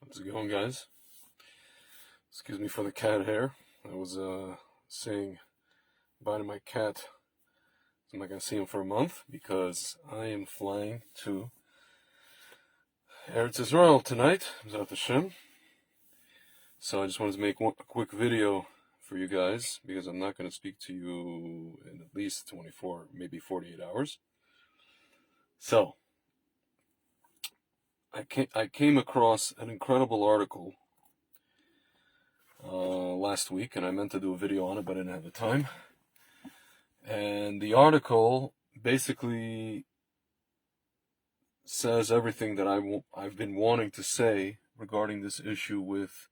How's it going, guys? Excuse me for the cat hair. I was saying bye to my cat. I'm not gonna see him for a month because I am flying to Eretz Israel tonight. B'ezrat Hashem. So I just wanted to make a quick video for you guys because I'm not gonna speak to you in at least 24, maybe 48 hours. So I came across an incredible article last week, and I meant to do a video on it, but I didn't have the time. And the article basically says everything that I've been wanting to say regarding this issue with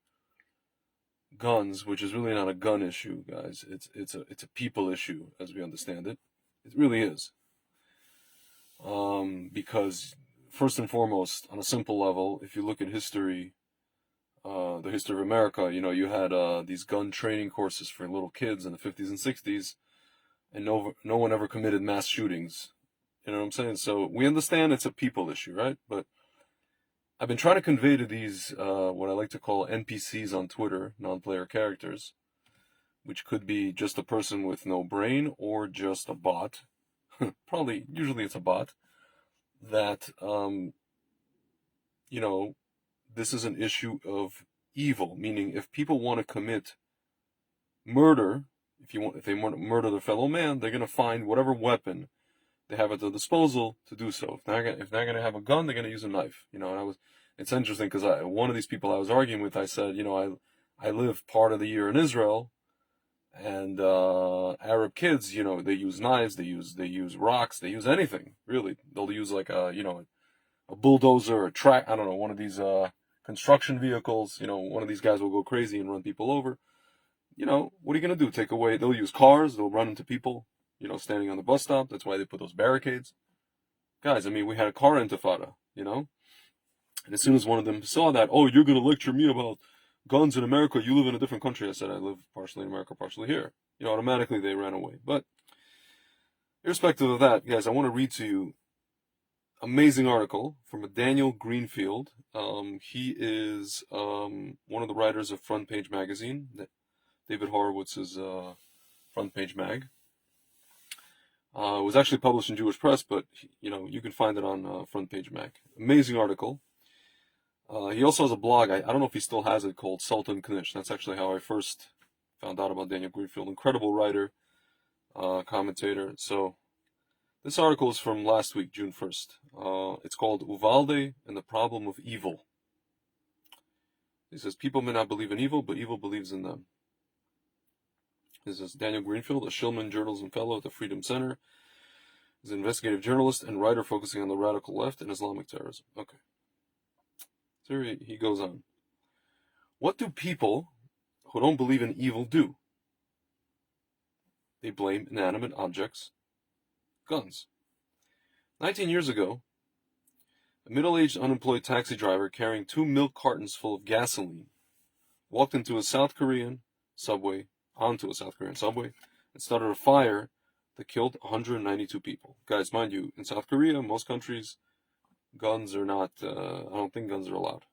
guns, which is really not a gun issue, guys. It's a people issue, as we understand it. It really is. Because first and foremost, on a simple level, if you look at history, the history of America, you had these gun training courses for little kids in the 50s and 60s, and no one ever committed mass shootings. You know what I'm saying? So we understand it's a people issue, right? But I've been trying to convey to these, what I like to call NPCs on Twitter, non-player characters, which could be just a person with no brain or just a bot. Usually it's a bot, that, this is an issue of evil, meaning if people want to commit murder, if they want to murder their fellow man, they're going to find whatever weapon they have at their disposal to do so. If they're not going to have a gun, they're going to use a knife. And it's interesting because one of these people I was arguing with, I said, I live part of the year in Israel, and Arab kids, they use knives, they use rocks, they use anything really. They'll use like a bulldozer, a track, I don't know, one of these construction vehicles. One of these guys will go crazy and run people over. What are you going to do? Take away? They'll use cars. They'll run into people, standing on the bus stop. That's why they put those barricades. Guys, we had a car intifada, And as soon as one of them saw that, oh, you're going to lecture me about guns in America. You live in a different country. I said, I live partially in America, partially here. Automatically they ran away. But irrespective of that, guys, I want to read to you amazing article from a Daniel Greenfield. He is one of the writers of Front Page Magazine, David Horowitz's Front Page Mag. It was actually published in Jewish Press, but you can find it on Front Page Mag. Amazing article. He also has a blog. I don't know if he still has it, called Sultan Knish. That's actually how I first found out about Daniel Greenfield. Incredible writer, commentator. So this article is from last week, June 1st. It's called Uvalde and the Problem of Evil. He says, people may not believe in evil, but evil believes in them. This is Daniel Greenfield, a Shillman Journalism Fellow at the Freedom Center. He's an investigative journalist and writer focusing on the radical left and Islamic terrorism. Okay. So he goes on. What do people who don't believe in evil do? They blame inanimate objects, guns. 19 years ago, a middle-aged unemployed taxi driver carrying 2 milk cartons full of gasoline walked onto a South Korean subway, and started a fire that killed 192 people. Guys, mind you, in South Korea, most countries, guns are not, I don't think guns are allowed.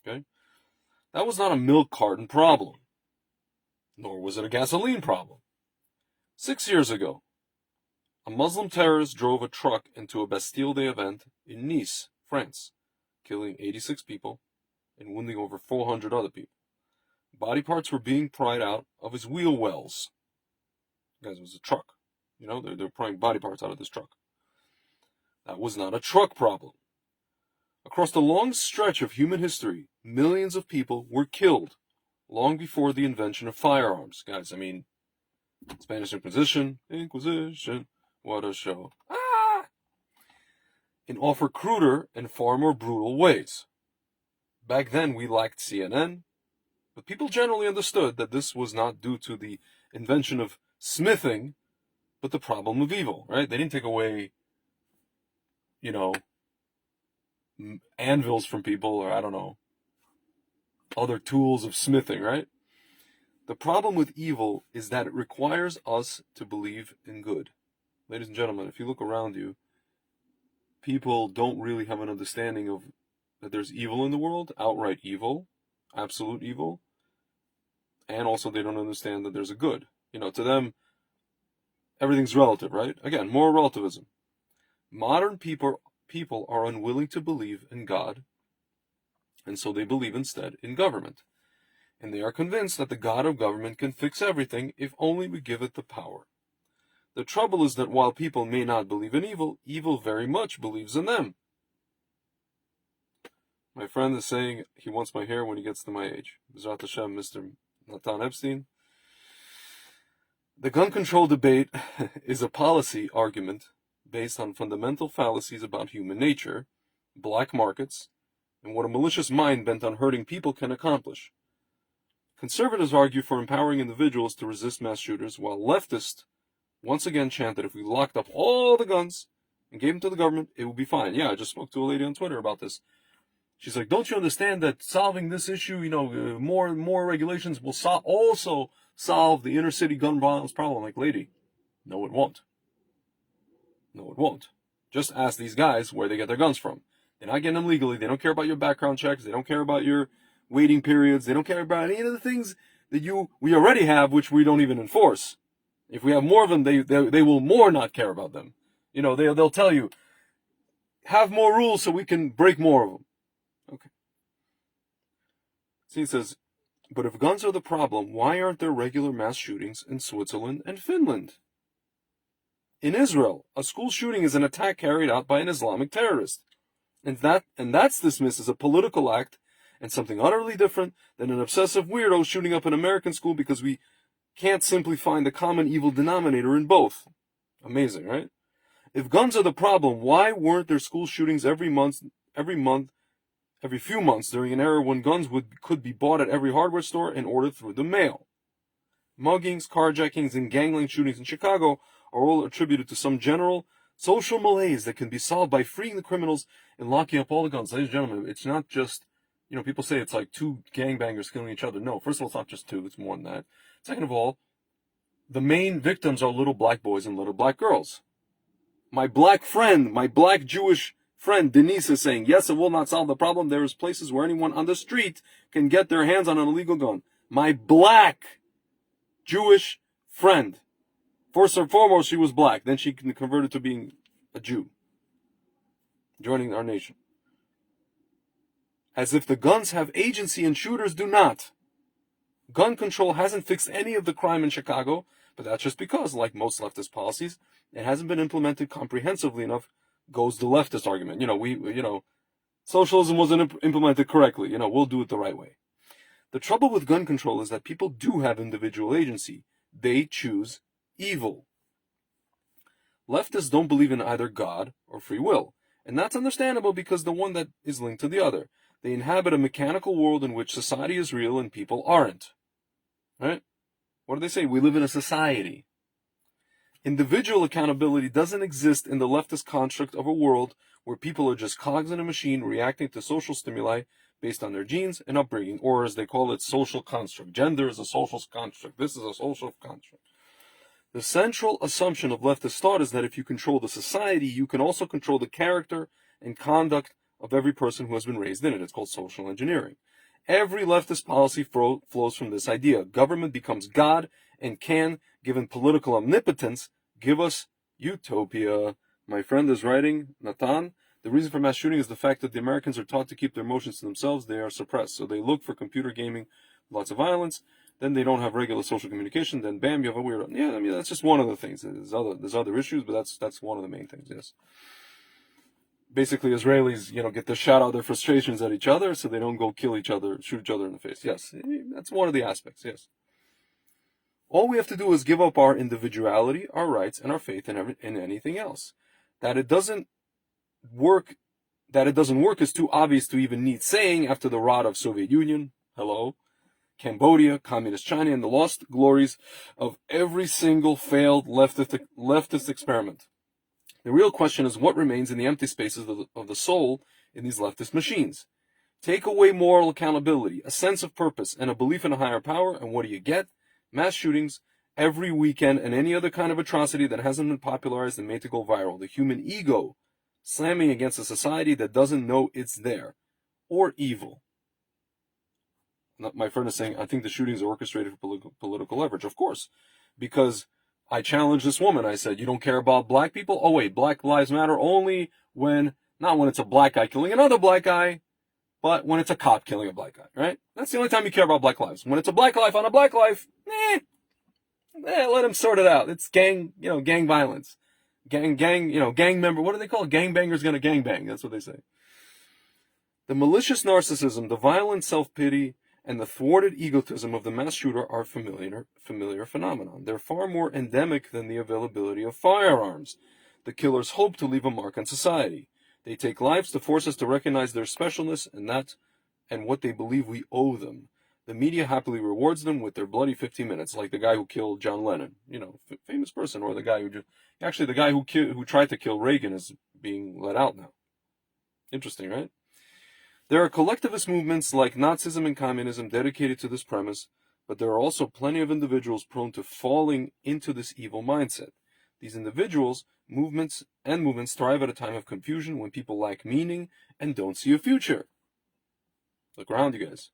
Okay? That was not a milk carton problem, nor was it a gasoline problem. 6 years ago, a Muslim terrorist drove a truck into a Bastille Day event in Nice, France, killing 86 people and wounding over 400 other people. Body parts were being pried out of his wheel wells. Guys, it was a truck. They're prying body parts out of this truck. That was not a truck problem. Across the long stretch of human history, millions of people were killed long before the invention of firearms. Guys, Spanish Inquisition, what a show. In often cruder and far more brutal ways. Back then, we lacked CNN, but people generally understood that this was not due to the invention of smithing, but the problem of evil, right? They didn't take away, anvils from people, or I don't know, other tools of smithing, right? The problem with evil is that it requires us to believe in good. Ladies and gentlemen, if you look around you, people don't really have an understanding of that there's evil in the world, outright evil, absolute evil, and also they don't understand that there's a good. To them, everything's relative, right? Again, moral relativism. Modern people are unwilling to believe in God, and so they believe instead in government. And they are convinced that the God of government can fix everything if only we give it the power. The trouble is that while people may not believe in evil, evil very much believes in them. My friend is saying he wants my hair when he gets to my age. B'ezrat Hashem, Mr. Natan Epstein. The gun control debate is a policy argument based on fundamental fallacies about human nature, black markets, and what a malicious mind bent on hurting people can accomplish. Conservatives argue for empowering individuals to resist mass shooters, while leftists once again chant that if we locked up all the guns and gave them to the government, it would be fine. Yeah, I just spoke to a lady on Twitter about this. She's like, don't you understand that solving this issue, more regulations will also solve the inner city gun violence problem? I'm like, lady, no, it won't. No, it won't. Just ask these guys where they get their guns from. They're not getting them legally. They don't care about your background checks. They don't care about your waiting periods. They don't care about any of the things that we already have, which we don't even enforce. If we have more of them, they will more not care about them. They'll tell you, have more rules so we can break more of them. Okay. So he says, but if guns are the problem, why aren't there regular mass shootings in Switzerland and Finland? In Israel, a school shooting is an attack carried out by an Islamic terrorist. And that's dismissed as a political act and something utterly different than an obsessive weirdo shooting up an American school because we can't simply find the common evil denominator in both. Amazing, right? If guns are the problem, why weren't there school shootings every few months during an era when guns could be bought at every hardware store and ordered through the mail? Muggings, carjackings, and gangland shootings in Chicago are all attributed to some general social malaise that can be solved by freeing the criminals and locking up all the guns. Ladies and gentlemen, it's not just, people say it's like two gangbangers killing each other. No, first of all, it's not just two, it's more than that. Second of all, the main victims are little black boys and little black girls. My black Jewish friend Denise is saying, yes, it will not solve the problem. There is places where anyone on the street can get their hands on an illegal gun. My black Jewish friend. First and foremost, she was black. Then she converted to being a Jew, joining our nation. As if the guns have agency and shooters do not. Gun control hasn't fixed any of the crime in Chicago, but that's just because, like most leftist policies, it hasn't been implemented comprehensively enough, goes the leftist argument. Socialism wasn't implemented correctly. We'll do it the right way. The trouble with gun control is that people do have individual agency. They choose evil. Leftists don't believe in either God or free will, and that's understandable because the one that is linked to the other. They inhabit a mechanical world in which society is real and people aren't. Right? What do they say? We live in a society. Individual accountability doesn't exist in the leftist construct of a world where people are just cogs in a machine reacting to social stimuli based on their genes and upbringing, or as they call it, social construct. Gender is a social construct. This is a social construct. The central assumption of leftist thought is that if you control the society, you can also control the character and conduct of every person who has been raised in it. It's called social engineering. Every leftist policy flows from this idea. Government becomes God and can, given political omnipotence, give us utopia. My friend is writing, Natan, the reason for mass shooting is the fact that the Americans are taught to keep their emotions to themselves. They are suppressed. So they look for computer gaming, lots of violence. Then they don't have regular social communication. Then bam, you have a weirdo. Yeah, that's just one of the things. There's other issues, but that's one of the main things, yes. Basically, Israelis, get to shout out their frustrations at each other so they don't go kill each other, shoot each other in the face. Yes, that's one of the aspects, yes. All we have to do is give up our individuality, our rights, and our faith in anything else. That it doesn't work is too obvious to even need saying after the rot of Soviet Union, Cambodia, Communist China, and the lost glories of every single failed leftist experiment. The real question is what remains in the empty spaces of the soul in these leftist machines. Take away moral accountability, a sense of purpose, and a belief in a higher power, and what do you get? Mass shootings every weekend and any other kind of atrocity that hasn't been popularized and made to go viral. The human ego slamming against a society that doesn't know it's there. or evil. My friend is saying, I think the shootings are orchestrated for political leverage. Of course, because I challenged this woman. I said, you don't care about black people? Oh, wait, Black Lives Matter only not when it's a black guy killing another black guy, but when it's a cop killing a black guy, right? That's the only time you care about black lives. When it's a black life on a black life, let him sort it out. It's gang violence. Gang member, what do they call it? Gangbangers gonna gangbang. That's what they say. The malicious narcissism, the violent self-pity, and the thwarted egotism of the mass shooter are familiar phenomenon. They're far more endemic than the availability of firearms. The killers hope to leave a mark on society. They take lives to force us to recognize their specialness and what they believe we owe them. The media happily rewards them with their bloody 15 minutes, like the guy who killed John Lennon, famous person, or the guy who tried to kill Reagan is being let out now. Interesting, right? There are collectivist movements like Nazism and communism dedicated to this premise, but there are also plenty of individuals prone to falling into this evil mindset. These individuals, movements thrive at a time of confusion when people lack meaning and don't see a future. Look around, you guys.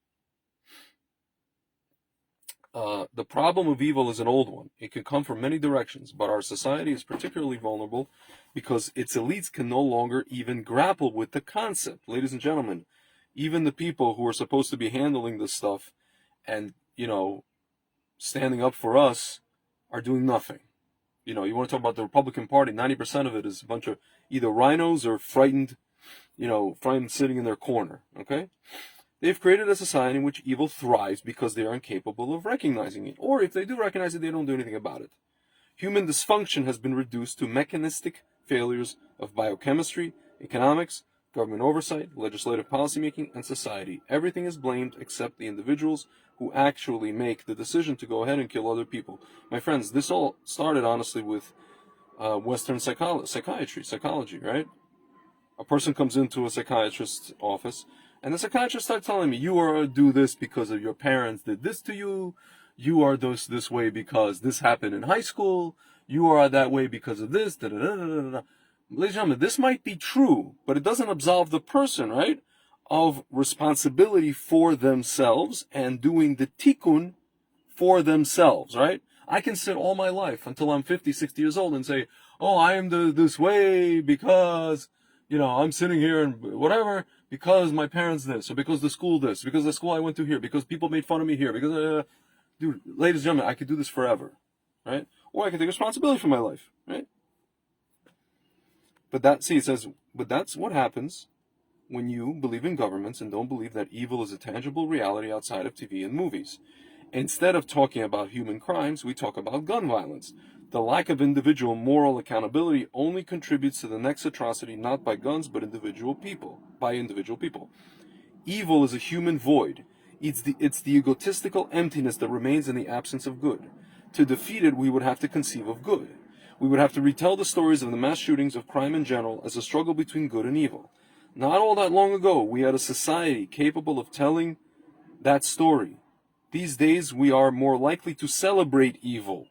The problem of evil is an old one. It can come from many directions, but our society is particularly vulnerable because its elites can no longer even grapple with the concept. Ladies and gentlemen, even the people who are supposed to be handling this stuff and, standing up for us are doing nothing. You want to talk about the Republican Party, 90% of it is a bunch of either rhinos or frightened sitting in their corner, okay? They've created a society in which evil thrives because they are incapable of recognizing it. Or if they do recognize it, they don't do anything about it. Human dysfunction has been reduced to mechanistic failures of biochemistry, economics, government oversight, legislative policymaking, and society. Everything is blamed except the individuals who actually make the decision to go ahead and kill other people. My friends, this all started honestly with Western psychology, right? A person comes into a psychiatrist's office, and the psychiatrist starts telling me, you are do this because of your parents did this to you. You are this way because this happened in high school. You are that way because of this. Da, da, da, da, da, da. Ladies and gentlemen, this might be true, but it doesn't absolve the person, right, of responsibility for themselves and doing the tikkun for themselves, right? I can sit all my life until I'm 50, 60 years old and say, oh, I am this way because, I'm sitting here and whatever, because my parents this, or because the school this, because the school I went to here, because people made fun of me here, because, dude, ladies and gentlemen, I could do this forever, right? Or I could take responsibility for my life, right? But that's what happens when you believe in governments and don't believe that evil is a tangible reality outside of TV and movies. Instead of talking about human crimes, we talk about gun violence. The lack of individual moral accountability only contributes to the next atrocity, not by guns, but individual people. Evil is a human void. It's the egotistical emptiness that remains in the absence of good. To defeat it, we would have to conceive of good. We would have to retell the stories of the mass shootings of crime in general as a struggle between good and evil. Not all that long ago, we had a society capable of telling that story. These days, we are more likely to celebrate evil.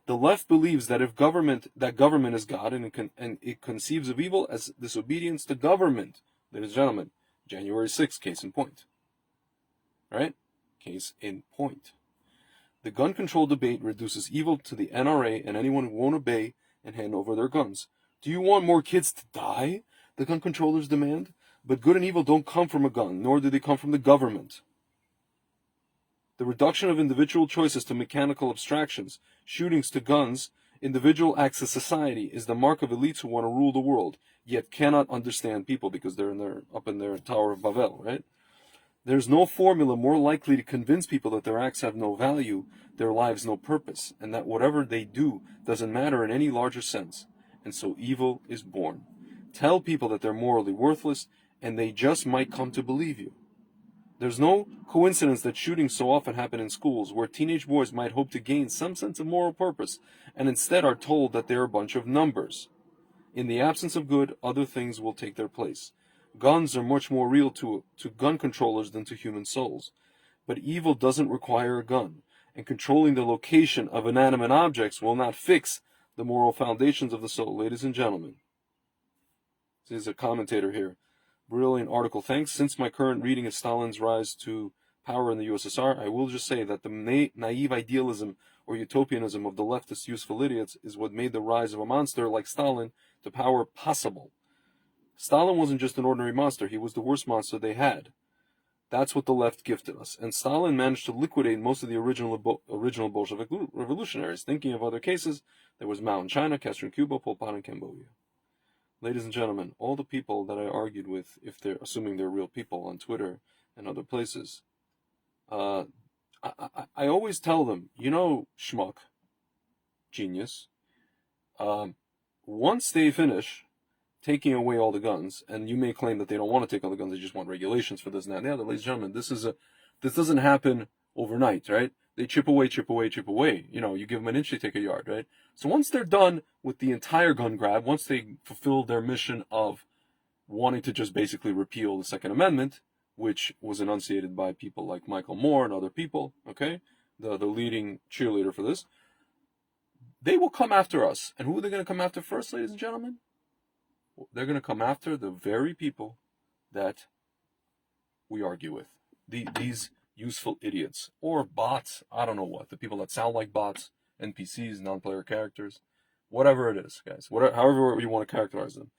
The left believes that government is God, and it conceives of evil as disobedience to government. Ladies and gentlemen, January 6th, case in point. Right? Case in point. The gun control debate reduces evil to the NRA and anyone who won't obey and hand over their guns. Do you want more kids to die? The gun controllers demand. But good and evil don't come from a gun, nor do they come from the government. The reduction of individual choices to mechanical abstractions, shootings to guns, individual acts of society is the mark of elites who want to rule the world, yet cannot understand people because they're up in their Tower of Babel, right? There's no formula more likely to convince people that their acts have no value, their lives no purpose, and that whatever they do doesn't matter in any larger sense. And so evil is born. Tell people that they're morally worthless, and they just might come to believe you. There's no coincidence that shootings so often happen in schools, where teenage boys might hope to gain some sense of moral purpose, and instead are told that they're a bunch of numbers. In the absence of good, other things will take their place. Guns are much more real to gun controllers than to human souls. But evil doesn't require a gun, and controlling the location of inanimate objects will not fix the moral foundations of the soul. Ladies and gentlemen, this is a commentator here. Brilliant article. Thanks. Since my current reading of Stalin's rise to power in the USSR, I will just say that the naive idealism or utopianism of the leftist useful idiots is what made the rise of a monster like Stalin to power possible. Stalin wasn't just an ordinary monster, he was the worst monster they had. That's what the left gifted us. And Stalin managed to liquidate most of the original Bolshevik revolutionaries. Thinking of other cases, there was Mao in China, Castro in Cuba, Pol Pot in Cambodia. Ladies and gentlemen, all the people that I argued with, if they're assuming they're real people on Twitter and other places, I always tell them, schmuck, genius, once they finish taking away all the guns, and you may claim that they don't want to take all the guns, they just want regulations for this and that and the other. Ladies and gentlemen, this doesn't happen overnight, right? They chip away. You give them an inch, they take a yard, right? So once they're done with the entire gun grab, once they fulfill their mission of wanting to just basically repeal the Second Amendment, which was enunciated by people like Michael Moore and other people, okay, the leading cheerleader for this, they will come after us. And who are they going to come after first, ladies and gentlemen? They're going to come after the very people that we argue with. These useful idiots. Or bots, I don't know what. The people that sound like bots, NPCs, non-player characters, whatever it is, guys. However you want to characterize them.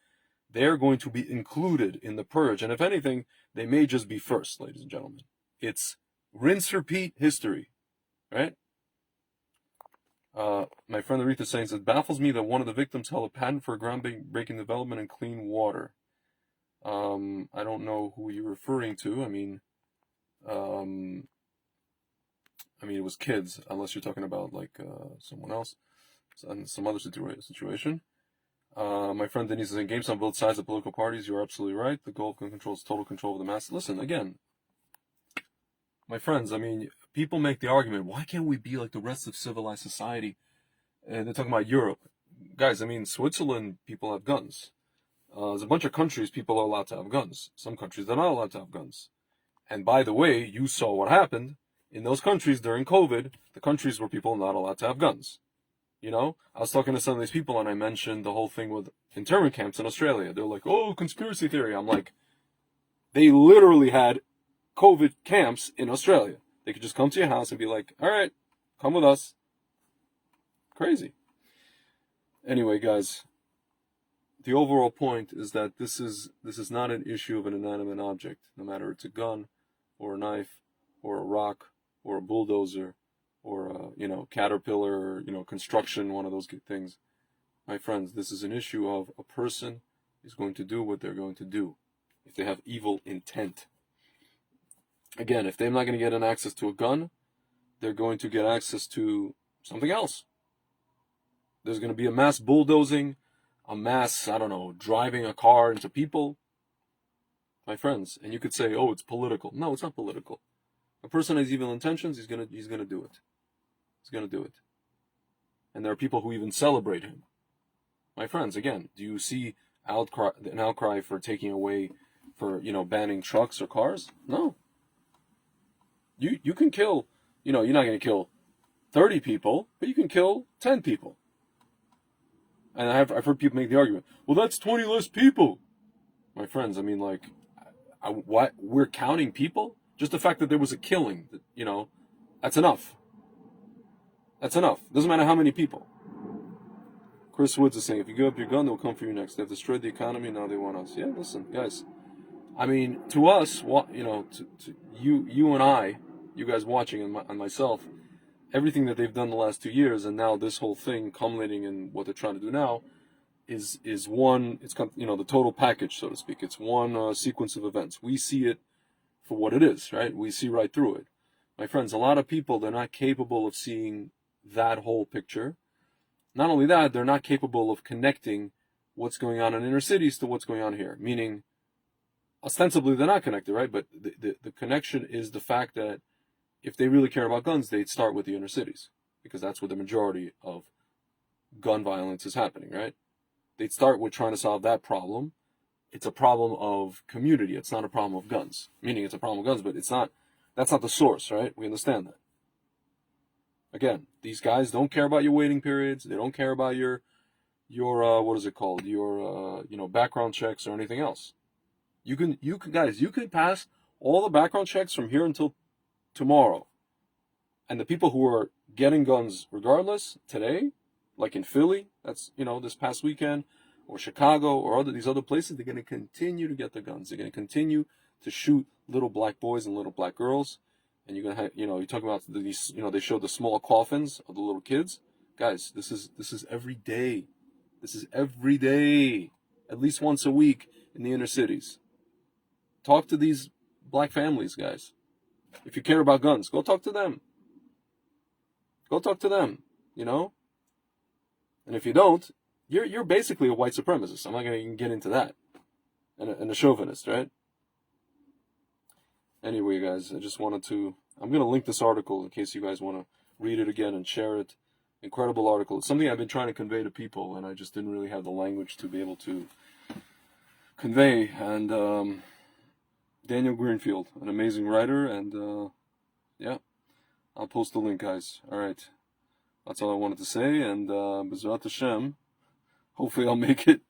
They're going to be included in the purge. And if anything, they may just be first, ladies and gentlemen. It's rinse, repeat history, right? My friend Aretha saying, it baffles me that one of the victims held a patent for groundbreaking development in clean water. I don't know who you're referring to. I mean, it was kids, unless you're talking about like someone else, some other situation. My friend Denise is in games on both sides of political parties. You're absolutely right. The goal of gun control is total control of the masses. Listen, again, my friends, people make the argument, why can't we be like the rest of civilized society? And they're talking about Europe. Guys, Switzerland, people have guns. There's a bunch of countries people are allowed to have guns. Some countries they're not allowed to have guns. And by the way, you saw what happened in those countries during COVID, the countries where people are not allowed to have guns. I was talking to some of these people and I mentioned the whole thing with internment camps in Australia. They're like, oh, conspiracy theory. I'm like, they literally had COVID camps in Australia. They could just come to your house and be like, all right, come with us. Crazy. Anyway, guys, the overall point is that this is not an issue of an inanimate object, no matter it's a gun or a knife or a rock or a bulldozer or a caterpillar or construction, one of those things. My friends, this is an issue of a person is going to do what they're going to do if they have evil intent. Again, if they're not going to get an access to a gun, they're going to get access to something else. There's going to be a mass bulldozing, a mass, driving a car into people. My friends, and you could say, oh, it's political. No, it's not political. A person has evil intentions, he's gonna do it. He's gonna do it. And there are people who even celebrate him. My friends, again, do you see an outcry for taking away, for banning trucks or cars? No. You can kill, you're not going to kill 30 people, but you can kill 10 people. And I've heard people make the argument, well, that's 20 less people. My friends, we're counting people? Just the fact that there was a killing, that's enough. That's enough. Doesn't matter how many people. Chris Woods is saying, if you give up your gun, they'll come for you next. They've destroyed the economy, now they want us. Yeah, listen, guys. To us, to you and I, you guys watching and myself, everything that they've done the last 2 years, and now this whole thing culminating in what they're trying to do now, is one. It's the total package, so to speak. It's one sequence of events. We see it for what it is, right? We see right through it. My friends, a lot of people, they're not capable of seeing that whole picture. Not only that, they're not capable of connecting what's going on in inner cities to what's going on here. Meaning, ostensibly they're not connected, right? But the connection is the fact that if they really care about guns, they'd start with the inner cities, because that's where the majority of gun violence is happening, right? They'd start with trying to solve that problem. It's a problem of community. It's not a problem of guns. Meaning it's a problem of guns, but that's not the source, right? We understand that. Again, these guys don't care about your waiting periods. They don't care about your what is it called? Your background checks or anything else. You can guys, you can pass all the background checks from here until tomorrow. And the people who are getting guns regardless today, like in Philly, that's, this past weekend, or Chicago, or these other places, they're going to continue to get the guns. They're going to continue to shoot little black boys and little black girls. And you're going to have, you talk about these, they show the small coffins of the little kids. Guys, this is every day. This is every day, at least once a week in the inner cities. Talk to these black families, guys. If you care about guns, go talk to them. Go talk to them, And if you don't, you're basically a white supremacist. I'm not going to get into that. And a chauvinist, right? Anyway, guys, I just wanted to... I'm going to link this article in case you guys want to read it again and share it. Incredible article. It's something I've been trying to convey to people, and I just didn't really have the language to be able to convey. And Daniel Greenfield, an amazing writer, and yeah, I'll post the link, guys. All right, that's all I wanted to say, and B'ezrat Hashem, hopefully I'll make it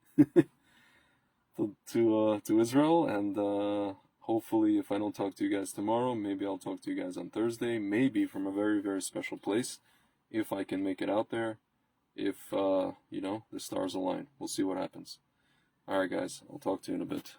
to Israel, and hopefully if I don't talk to you guys tomorrow, maybe I'll talk to you guys on Thursday, maybe from a very, very special place, if I can make it out there, if, the stars align. We'll see what happens. All right, guys, I'll talk to you in a bit.